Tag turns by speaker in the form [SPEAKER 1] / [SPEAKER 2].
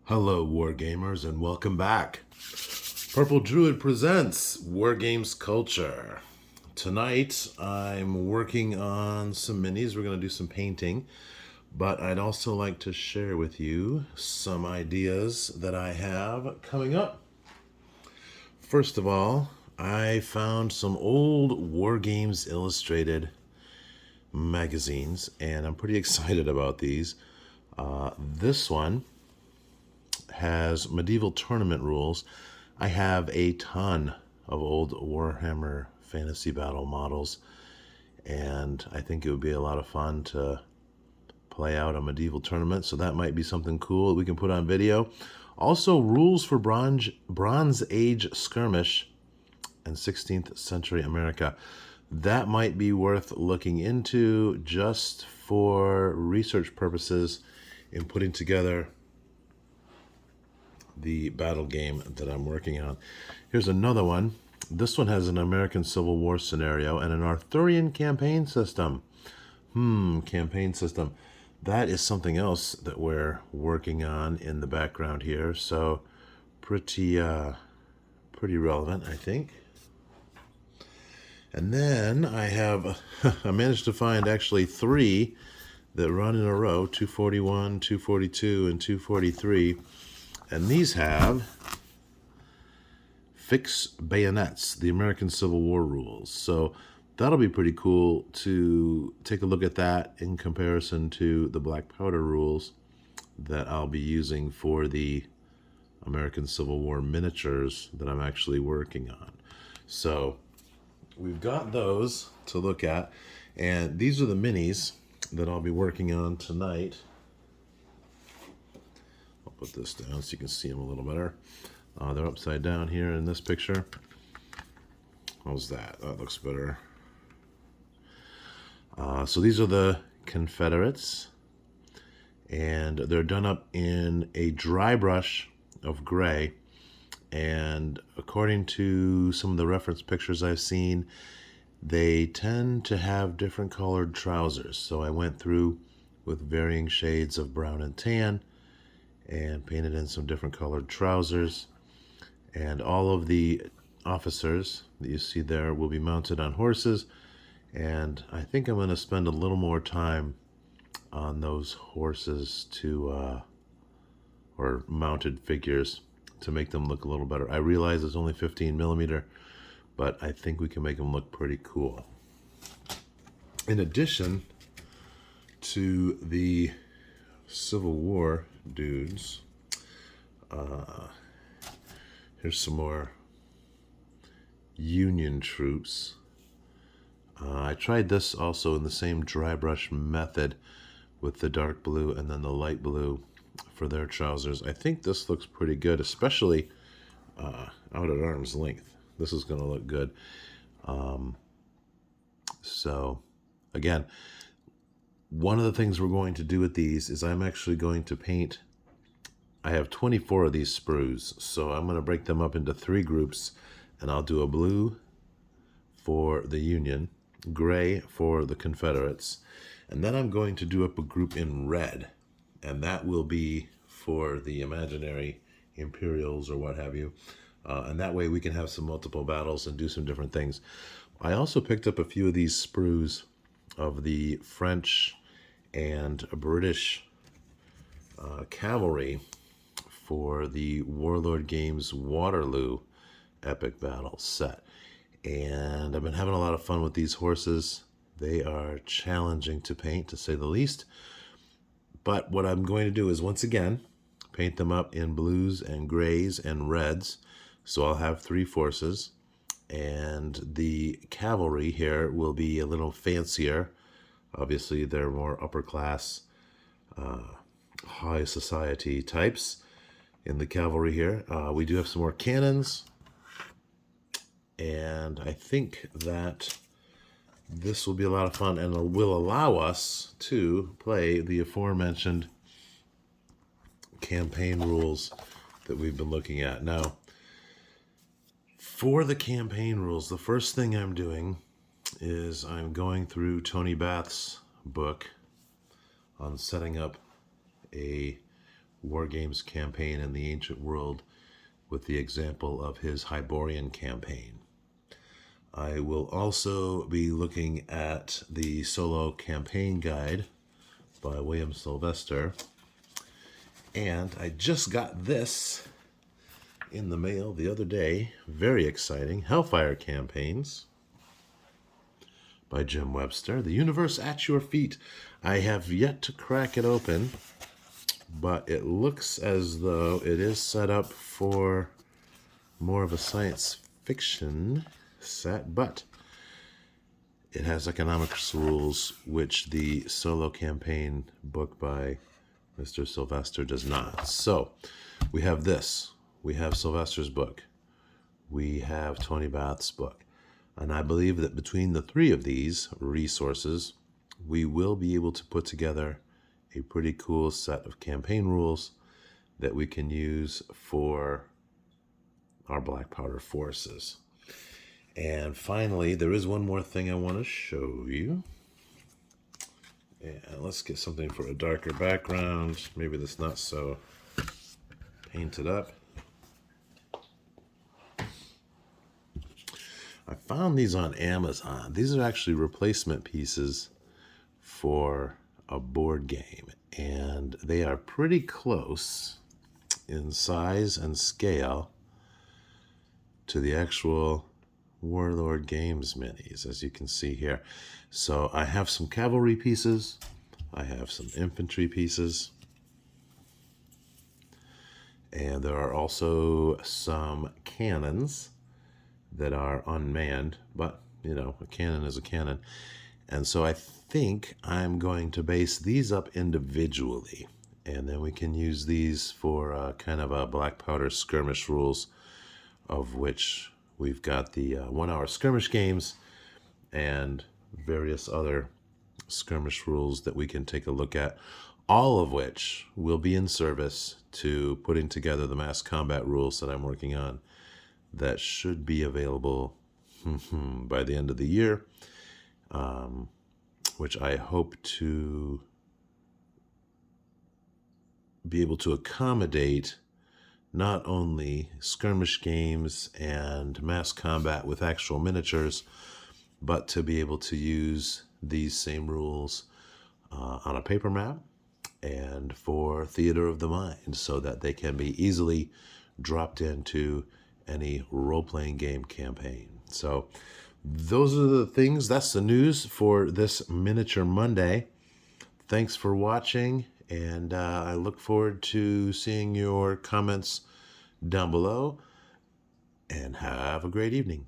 [SPEAKER 1] Hello, Wargamers, and welcome back. Purple Druid presents Wargames Culture. Tonight, I'm working on some minis. We're going to do some painting, but I'd also like to share with you some ideas that I have coming up. First of all, I found some old Wargames Illustrated magazines, and I'm pretty excited about these. This one has medieval tournament rules. I have a ton of old Warhammer Fantasy Battle models, and I think it would be a lot of fun to play out a medieval tournament, so that might be something cool that we can put on video. Also, rules for Bronze Age Skirmish and 16th century America. That might be worth looking into just for research purposes in putting together the battle game that I'm working on. Here's another one. This one has an American Civil War scenario and an Arthurian campaign system. Campaign system. That is something else that we're working on in the background here. So pretty relevant, I think. And then I managed to find actually three that run in a row, 241, 242, and 243. And these have fixed bayonets, the American Civil War rules. So that'll be pretty cool to take a look at that in comparison to the black powder rules that I'll be using for the American Civil War miniatures that I'm actually working on. So we've got those to look at, and these are the minis that I'll be working on tonight. Put this down so you can see them a little better. They're upside down here in this picture. How's that? That looks better. So these are the Confederates, and they're done up in a dry brush of gray. And according to some of the reference pictures I've seen, they tend to have different colored trousers. So I went through with varying shades of brown and tan and painted in some different colored trousers. And all of the officers that you see there will be mounted on horses. And I think I'm going to spend a little more time on those horses or mounted figures to make them look a little better. I realize it's only 15 millimeter, but I think we can make them look pretty cool. In addition to the Civil War dudes, here's some more Union troops. I tried this also in the same dry brush method with the dark blue and then the light blue for their trousers. I think this looks pretty good, especially out at arm's length. This is going to look good. So again, one of the things we're going to do with these is I'm actually going to paint. I have 24 of these sprues, so I'm going to break them up into 3 groups, and I'll do a blue for the Union, gray for the Confederates, and then I'm going to do up a group in red, and that will be for the imaginary Imperials or what have you, and that way we can have some multiple battles and do some different things. I also picked up a few of these sprues of the French and British cavalry for the Warlord Games Waterloo epic battle set. And I've been having a lot of fun with these horses. They are challenging to paint, to say the least. But what I'm going to do is, once again, paint them up in blues and grays and reds. So I'll have 3 forces. And the cavalry here will be a little fancier. Obviously, they're more upper class, high society types in the cavalry here. We do have some more cannons. And I think that this will be a lot of fun and will allow us to play the aforementioned campaign rules that we've been looking at. Now, for the campaign rules, the first thing I'm doing is I'm going through Tony Bath's book on setting up a Wargames campaign in the ancient world with the example of his Hyborian campaign. I will also be looking at the solo campaign guide by William Sylvester. And I just got this in the mail the other day. Very exciting. Hellfire Campaigns by Jim Webster. The Universe at Your Feet. I have yet to crack it open, but it looks as though it is set up for more of a science fiction set, but it has economics rules, which the solo campaign book by Mr. Sylvester does not. So we have this. We have Sylvester's book. We have Tony Bath's book. And I believe that between the three of these resources, we will be able to put together a pretty cool set of campaign rules that we can use for our black powder forces. And finally, there is one more thing I want to show you. And let's get something for a darker background. Maybe that's not so painted up. I found these on Amazon. These are actually replacement pieces for a board game, and they are pretty close in size and scale to the actual Warlord Games minis, as you can see here. So I have some cavalry pieces, I have some infantry pieces, and there are also some cannons that are unmanned, but you know, a cannon is a cannon. And so I think I'm going to base these up individually, and then we can use these for kind of a black powder skirmish rules, of which we've got the 1 hour skirmish games and various other skirmish rules that we can take a look at, all of which will be in service to putting together the mass combat rules that I'm working on that should be available by the end of the year, which I hope to be able to accommodate not only skirmish games and mass combat with actual miniatures, but to be able to use these same rules on a paper map and for theater of the mind, so that they can be easily dropped into any role-playing game campaign. So those are the things. That's the news for this Miniature Monday. Thanks for watching, and I look forward to seeing your comments down below, and have a great evening.